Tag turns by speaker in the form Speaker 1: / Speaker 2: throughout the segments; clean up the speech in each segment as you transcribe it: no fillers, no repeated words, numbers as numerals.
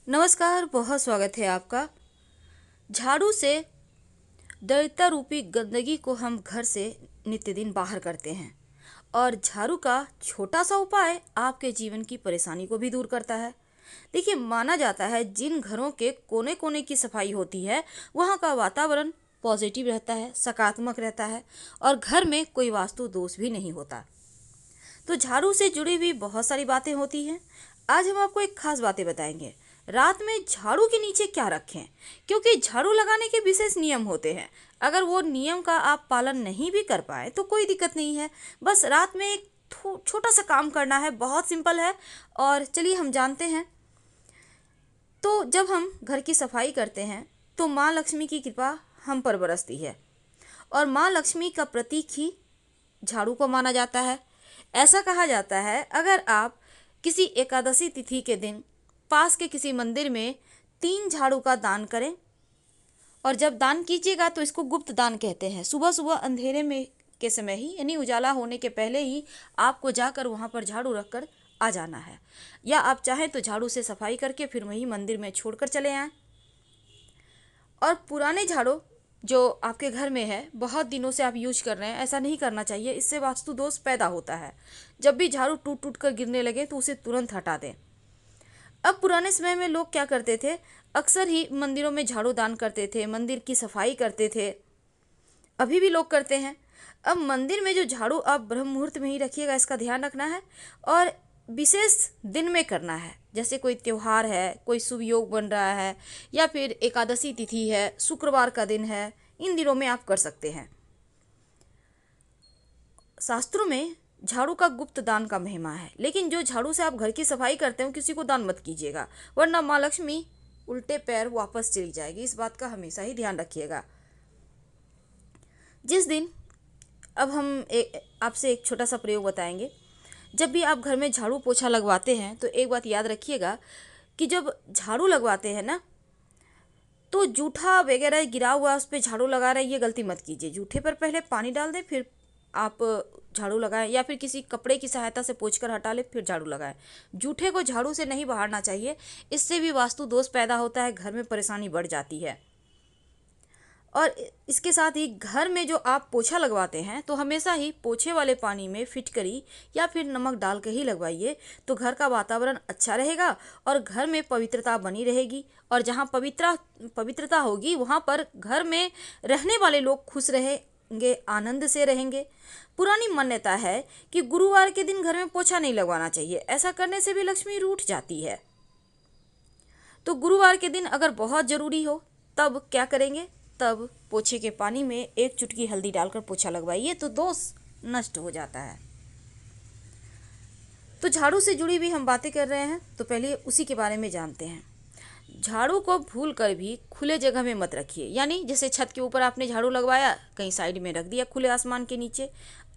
Speaker 1: नमस्कार, बहुत स्वागत है आपका। झाड़ू से दरिद्रता रूपी गंदगी को हम घर से नित्य दिन बाहर करते हैं और झाड़ू का छोटा सा उपाय आपके जीवन की परेशानी को भी दूर करता है। देखिए, माना जाता है जिन घरों के कोने कोने की सफाई होती है वहाँ का वातावरण पॉजिटिव रहता है, सकारात्मक रहता है और घर में कोई वास्तु दोष भी नहीं होता। तो झाड़ू से जुड़ी हुई बहुत सारी बातें होती हैं। आज हम आपको एक खास बातें बताएंगे। रात में झाड़ू के नीचे क्या रखें, क्योंकि झाड़ू लगाने के विशेष नियम होते हैं। अगर वो नियम का आप पालन नहीं भी कर पाए तो कोई दिक्कत नहीं है। बस रात में एक छोटा सा काम करना है, बहुत सिंपल है। और चलिए हम जानते हैं। तो जब हम घर की सफाई करते हैं तो माँ लक्ष्मी की कृपा हम पर बरसती है और माँ लक्ष्मी का प्रतीक ही झाड़ू को माना जाता है। ऐसा कहा जाता है, अगर आप किसी एकादशी तिथि के दिन पास के किसी मंदिर में 3 झाड़ू का दान करें, और जब दान कीजिएगा तो इसको गुप्त दान कहते हैं। सुबह सुबह अंधेरे में के समय ही, यानी उजाला होने के पहले ही आपको जाकर वहाँ पर झाड़ू रख कर आ जाना है, या आप चाहें तो झाड़ू से सफाई करके फिर वहीं मंदिर में छोड़कर चले आएँ। और पुराने झाड़ू जो आपके घर में है, बहुत दिनों से आप यूज कर रहे हैं, ऐसा नहीं करना चाहिए। इससे वास्तु दोष पैदा होता है। जब भी झाड़ू टूट टूट कर गिरने लगे तो उसे तुरंत हटा दें। अब पुराने समय में लोग क्या करते थे, अक्सर ही मंदिरों में झाड़ू दान करते थे, मंदिर की सफाई करते थे। अभी भी लोग करते हैं। अब मंदिर में जो झाड़ू आप ब्रह्म मुहूर्त में ही रखिएगा, इसका ध्यान रखना है। और विशेष दिन में करना है, जैसे कोई त्योहार है, कोई शुभ योग बन रहा है, या फिर एकादशी तिथि है, शुक्रवार का दिन है, इन दिनों में आप कर सकते हैं। शास्त्रों में झाड़ू का गुप्त दान का महिमा है, लेकिन जो झाड़ू से आप घर की सफाई करते हो किसी को दान मत कीजिएगा, वरना माँ लक्ष्मी उल्टे पैर वापस चली जाएगी। इस बात का हमेशा ही ध्यान रखिएगा। जिस दिन अब हम आपसे एक छोटा सा प्रयोग बताएंगे। जब भी आप घर में झाड़ू पोछा लगवाते हैं तो एक बात याद रखिएगा कि जब झाड़ू लगवाते हैं ना, तो जूठा वगैरह गिरा हुआ उस पर झाड़ू लगा रहे, ये गलती मत कीजिए। जूठे पर पहले पानी डाल दें, फिर आप झाड़ू लगाएं, या फिर किसी कपड़े की सहायता से पोंछ कर हटा लें, फिर झाड़ू लगाएं। जूठे को झाड़ू से नहीं बहारना चाहिए, इससे भी वास्तु दोष पैदा होता है, घर में परेशानी बढ़ जाती है। और इसके साथ ही घर में जो आप पोछा लगवाते हैं तो हमेशा ही पोछे वाले पानी में फिटकरी या फिर नमक डाल के ही लगवाइए, तो घर का वातावरण अच्छा रहेगा और घर में पवित्रता बनी रहेगी। और जहाँ पवित्रता होगी वहाँ पर घर में रहने वाले लोग खुश रहेंगे, आनंद से रहेंगे। पुरानी मान्यता है कि गुरुवार के दिन घर में पोछा नहीं लगवाना चाहिए, ऐसा करने से भी लक्ष्मी रूठ जाती है। तो गुरुवार के दिन अगर बहुत ज़रूरी हो तब क्या करेंगे, तब पोछे के पानी में 1 चुटकी हल्दी डालकर पोछा लगवाइए, तो दोष नष्ट हो जाता है। तो झाड़ू से जुड़ी भी हम बातें कर रहे हैं, तो पहले उसी के बारे में जानते हैं। झाड़ू को भूल कर भी खुले जगह में मत रखिए, यानी जैसे छत के ऊपर आपने झाड़ू लगवाया, कहीं साइड में रख दिया, खुले आसमान के नीचे,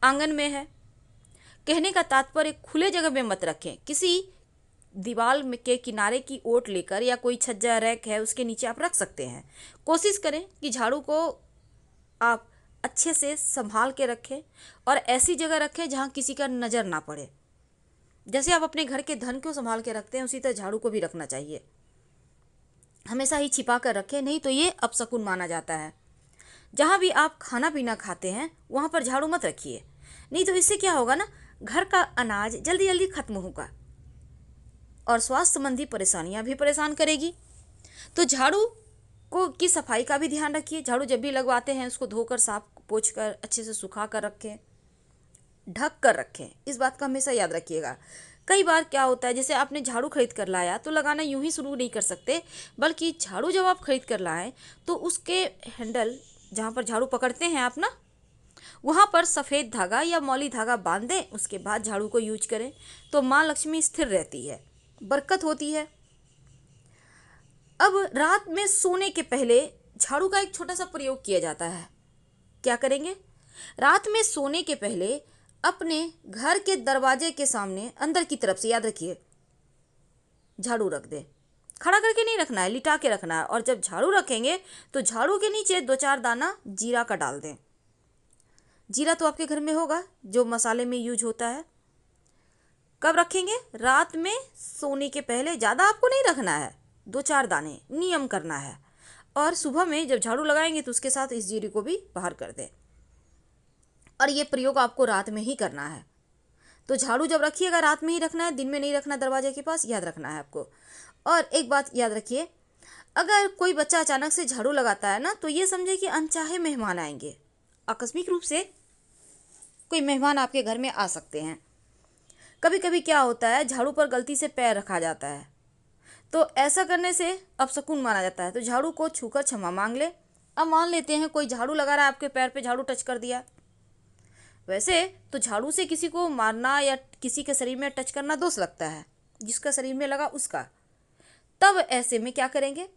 Speaker 1: आंगन में है। कहने का तात्पर्य खुले जगह में मत रखें। किसी दीवार में के किनारे की ओट लेकर या कोई छज्जा रैक है उसके नीचे आप रख सकते हैं। कोशिश करें कि झाड़ू को आप अच्छे से संभाल के रखें और ऐसी जगह रखें जहां किसी का नज़र ना पड़े। जैसे आप अपने घर के धन को संभाल के रखते हैं, उसी तरह झाड़ू को भी रखना चाहिए। हमेशा ही छिपा कर रखें, नहीं तो ये अपशकुन माना जाता है। जहाँ भी आप खाना पीना खाते हैं वहाँ पर झाड़ू मत रखिए, नहीं तो इससे क्या होगा ना, घर का अनाज जल्दी जल्दी खत्म होगा और स्वास्थ्य संबंधी परेशानियां भी परेशान करेगी। तो झाड़ू को की सफाई का भी ध्यान रखिए। झाड़ू जब भी लगवाते हैं उसको धोकर, साफ पोंछ कर, अच्छे से सुखा कर रखें, ढक कर रखें। इस बात का हमेशा याद रखिएगा। कई बार क्या होता है, जैसे आपने झाड़ू खरीद कर लाया तो लगाना यूं ही शुरू नहीं कर सकते, बल्कि झाड़ू जब आप खरीद कर लाएं तो उसके हैंडल जहाँ पर झाड़ू पकड़ते हैं आप ना, वहाँ पर सफ़ेद धागा या मौली धागा बांध दें। उसके बाद झाड़ू को यूज करें तो माँ लक्ष्मी स्थिर रहती है, बरकत होती है। अब रात में सोने के पहले झाड़ू का एक छोटा सा प्रयोग किया जाता है। क्या करेंगे, रात में सोने के पहले अपने घर के दरवाजे के सामने अंदर की तरफ से, याद रखिए, झाड़ू रख दें। खड़ा करके नहीं रखना है, लिटा के रखना है। और जब झाड़ू रखेंगे तो झाड़ू के नीचे 2-4 दाना जीरा का डाल दें। जीरा तो आपके घर में होगा, जो मसाले में यूज होता है। कब रखेंगे, रात में सोने के पहले। ज़्यादा आपको नहीं रखना है, 2-4 दाने नियम करना है। और सुबह में जब झाड़ू लगाएंगे तो उसके साथ इस जीरे को भी बाहर कर दें। और ये प्रयोग आपको रात में ही करना है। तो झाड़ू जब रखिएगा रात में ही रखना है, दिन में नहीं रखना दरवाजे के पास, याद रखना है आपको। और एक बात याद रखिए, अगर कोई बच्चा अचानक से झाड़ू लगाता है ना, तो ये समझे कि अनचाहे मेहमान आएंगे। आकस्मिक रूप से कोई मेहमान आपके घर में आ सकते हैं। कभी कभी क्या होता है, झाड़ू पर गलती से पैर रखा जाता है, तो ऐसा करने से अपशकुन माना जाता है। तो झाड़ू को छूकर क्षमा मांग ले। अब मान लेते हैं कोई झाड़ू लगा रहा है, आपके पैर पे झाड़ू टच कर दिया। वैसे तो झाड़ू से किसी को मारना या किसी के शरीर में टच करना दोष लगता है, जिसका शरीर में लगा उसका। तब ऐसे में क्या करेंगे,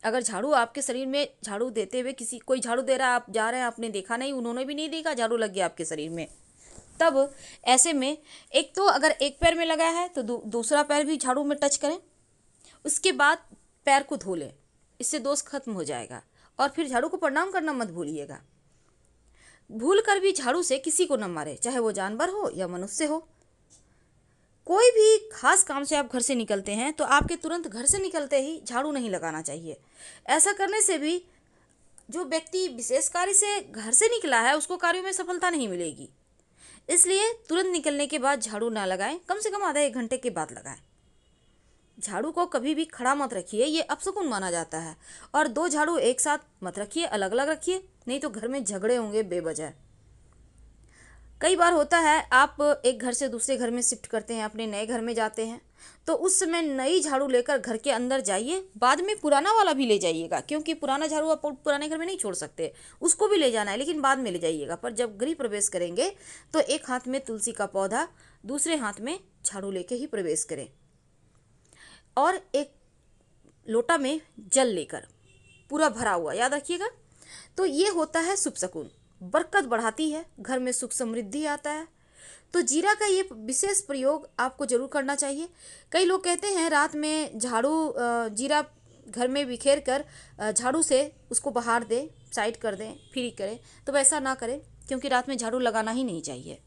Speaker 1: अगर झाड़ू आपके शरीर में, झाड़ू देते हुए किसी कोई झाड़ू दे रहा है, आप जा रहे हैं, आपने देखा नहीं, उन्होंने भी नहीं देखा, झाड़ू लग गया आपके शरीर में, तब ऐसे में एक तो अगर एक पैर में लगा है तो दूसरा पैर भी झाड़ू में टच करें। उसके बाद पैर को धो लें, इससे दोष खत्म हो जाएगा। और फिर झाड़ू को प्रणाम करना मत भूलिएगा। भूल कर भी झाड़ू से किसी को न मारे, चाहे वो जानवर हो या मनुष्य हो। कोई भी खास काम से आप घर से निकलते हैं तो आपके तुरंत घर से निकलते ही झाड़ू नहीं लगाना चाहिए। ऐसा करने से भी जो व्यक्ति विशेष कार्य से घर से निकला है उसको कार्यों में सफलता नहीं मिलेगी। इसलिए तुरंत निकलने के बाद झाड़ू ना लगाएं, कम से कम आधा 1 घंटे के बाद लगाएं। झाड़ू को कभी भी खड़ा मत रखिए, ये अपशकुन माना जाता है। और 2 झाड़ू एक साथ मत रखिए, अलग अलग रखिए, नहीं तो घर में झगड़े होंगे बेवजह। कई बार होता है आप एक घर से दूसरे घर में शिफ्ट करते हैं, अपने नए घर में जाते हैं, तो उस समय नई झाड़ू लेकर घर के अंदर जाइए। बाद में पुराना वाला भी ले जाइएगा, क्योंकि पुराना झाड़ू आप पुराने घर में नहीं छोड़ सकते, उसको भी ले जाना है, लेकिन बाद में ले जाइएगा। पर जब गृह प्रवेश करेंगे तो एक हाथ में तुलसी का पौधा, दूसरे हाथ में झाड़ू लेके ही प्रवेश करें। और एक लोटा में जल लेकर, पूरा भरा हुआ, याद रखिएगा। तो ये होता है शुभ शकुन, बरकत बढ़ाती है, घर में सुख समृद्धि आता है। तो जीरा का ये विशेष प्रयोग आपको जरूर करना चाहिए। कई लोग कहते हैं रात में झाड़ू जीरा घर में बिखेर कर झाड़ू से उसको बाहर दें, साइड कर दें, फ्री करें। तो वैसा ना करें, क्योंकि रात में झाड़ू लगाना ही नहीं चाहिए।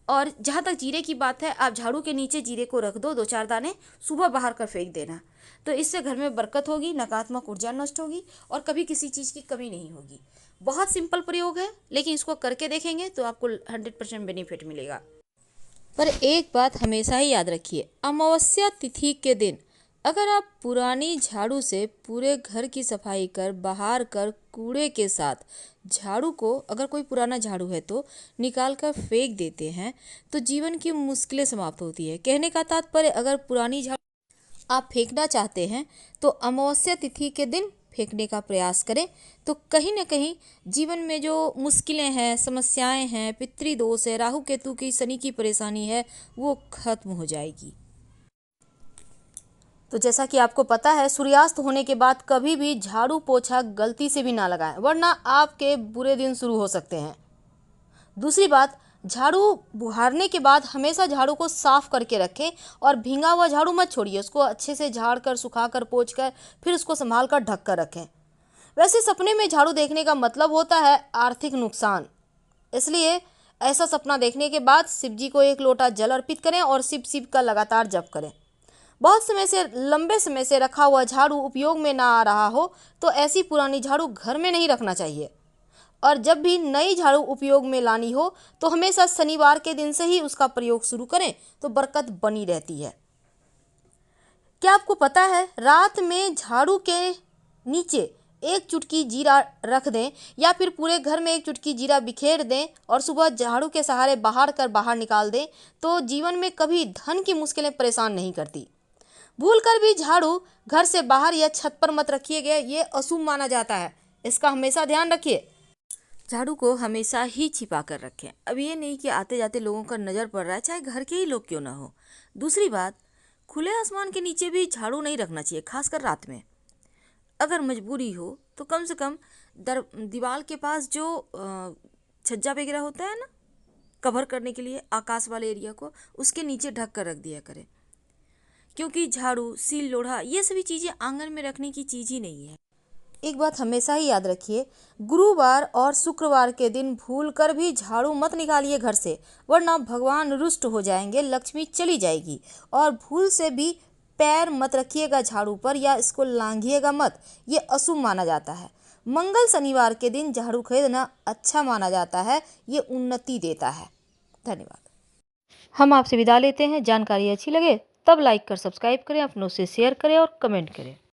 Speaker 1: और जहाँ तक जीरे की बात है, आप झाड़ू के नीचे जीरे को रख दो, 2-4 दाने, सुबह बाहर कर फेंक देना। तो इससे घर में बरकत होगी, नकारात्मक ऊर्जा नष्ट होगी और कभी किसी चीज़ की कमी नहीं होगी। बहुत सिंपल प्रयोग है, लेकिन इसको करके देखेंगे तो आपको 100% बेनिफिट मिलेगा। पर एक बात हमेशा ही याद रखिए, अमावस्या तिथि के दिन अगर आप पुरानी झाड़ू से पूरे घर की सफाई कर बाहर कर कूड़े के साथ झाड़ू को, अगर कोई पुराना झाड़ू है तो निकाल कर फेंक देते हैं, तो जीवन की मुश्किलें समाप्त होती है। कहने का तात्पर्य, अगर पुरानी झाड़ू आप फेंकना चाहते हैं तो अमावस्या तिथि के दिन फेंकने का प्रयास करें। तो कहीं ना कहीं जीवन में जो मुश्किलें हैं, समस्याएं हैं, पितृदोष है, राहु केतु की, शनि की परेशानी है, वो खत्म हो जाएगी। तो जैसा कि आपको पता है, सूर्यास्त होने के बाद कभी भी झाड़ू पोछा गलती से भी ना लगाएं, वरना आपके बुरे दिन शुरू हो सकते हैं। दूसरी बात, झाड़ू बुहारने के बाद हमेशा झाड़ू को साफ करके रखें और भींगा हुआ झाड़ू मत छोड़िए, उसको अच्छे से झाड़ कर, सुखा कर, पोंछ कर, फिर उसको संभाल कर ढक कर रखें। वैसे सपने में झाड़ू देखने का मतलब होता है आर्थिक नुकसान, इसलिए ऐसा सपना देखने के बाद शिव जी को 1 लोटा जल अर्पित करें और शिव शिव का लगातार जप करें। बहुत समय से, लंबे समय से रखा हुआ झाड़ू उपयोग में ना आ रहा हो तो ऐसी पुरानी झाड़ू घर में नहीं रखना चाहिए। और जब भी नई झाड़ू उपयोग में लानी हो तो हमेशा शनिवार के दिन से ही उसका प्रयोग शुरू करें, तो बरकत बनी रहती है। क्या आपको पता है, रात में झाड़ू के नीचे 1 चुटकी जीरा रख दें या फिर पूरे घर में 1 चुटकी जीरा बिखेर दें और सुबह झाड़ू के सहारे बाहर निकाल दें, तो जीवन में कभी धन की मुश्किलें परेशान नहीं करती। भूल कर भी झाड़ू घर से बाहर या छत पर मत रखिएगा, ये अशुभ माना जाता है, इसका हमेशा ध्यान रखिए। झाड़ू को हमेशा ही छिपा कर रखें। अब ये नहीं कि आते जाते लोगों का नज़र पड़ रहा है, चाहे घर के ही लोग क्यों ना हो। दूसरी बात, खुले आसमान के नीचे भी झाड़ू नहीं रखना चाहिए, खासकर रात में। अगर मजबूरी हो तो कम से कम दीवार के पास जो छज्जा वगैरह होता है ना, कवर करने के लिए आकाश वाले एरिया को, उसके नीचे ढक कर रख दिया करें। क्योंकि झाड़ू, सील, लोढ़ा, ये सभी चीज़ें आंगन में रखने की चीज़ ही नहीं है। एक बात हमेशा ही याद रखिए, गुरुवार और शुक्रवार के दिन भूल कर भी झाड़ू मत निकालिए घर से, वरना भगवान रुष्ट हो जाएंगे, लक्ष्मी चली जाएगी। और भूल से भी पैर मत रखिएगा झाड़ू पर या इसको लांघिएगा मत, ये अशुभ माना जाता है। मंगल शनिवार के दिन झाड़ू खरीदना अच्छा माना जाता है, ये उन्नति देता है। धन्यवाद। हम आपसे विदा लेते हैं। जानकारी अच्छी लगे तब लाइक कर सब्सक्राइब करें, अपनों से शेयर करें और कमेंट करें।